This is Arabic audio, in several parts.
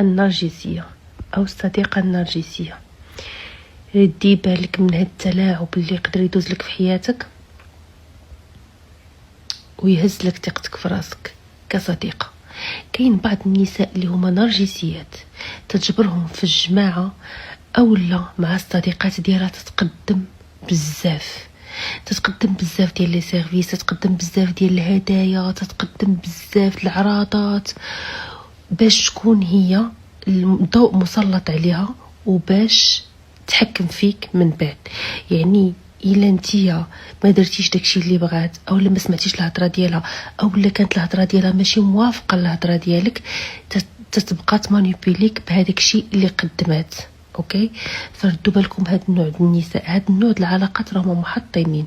النرجسية أو الصديقة النرجسية. دي بالك من هاد التلاعب اللي يقدر يدوز لك في حياتك ويهز لك ثقتك في راسك كصديقة. كاين بعض النساء اللي هما نرجسيات تجبرهم في الجماعة اولا مع الصديقات ديالها تتقدم بزاف ديال لي سيرفيس، تتقدم بزاف ديال الهدايا، تتقدم بزاف العراضات باش تكون هي الضوء مسلط عليها وباش تحكم فيك من بعد. يعني الا نتيا ما درتيش داكشي اللي بغات او ما سمعتيش الهضره ديالها او كانت الهضره ديالها ماشي موافقه للهضره ديالك، تتبقى تمانيبيليك بهذاك الشيء اللي قدمات. اوكي، فردوا بالكم هاد النوع ديال النساء، هاد النوع ديال العلاقات راهم محطمين،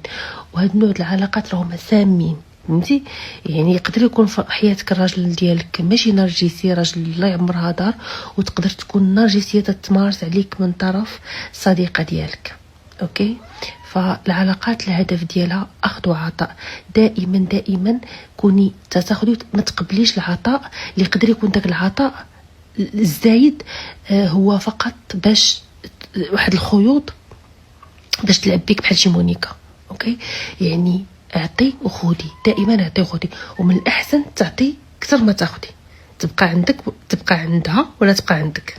وهاد النوع ديال العلاقات راهم سامين. فهمتي؟ يعني يقدر يكون في حياتك الراجل ديالك ماشي نرجسي، راجل الله يعمرها دار، وتقدر تكون نرجسيه تتمارس عليك من طرف الصديقه ديالك. اوكي، فالعلاقات الهدف ديالها اخذ وعطاء. دائما كوني تاخذي، ما تقبليش العطاء اللي يقدر يكون داك العطاء الزايد هو فقط باش واحد الخيوط باش تلعب بيك بحال شي مونيكا. اوكي، يعني اعطي وخودي، دائما اعطي وخودي، ومن الاحسن تعطي اكثر ما تاخدي، تبقى عندك تبقى عندها ولا تبقى عندك.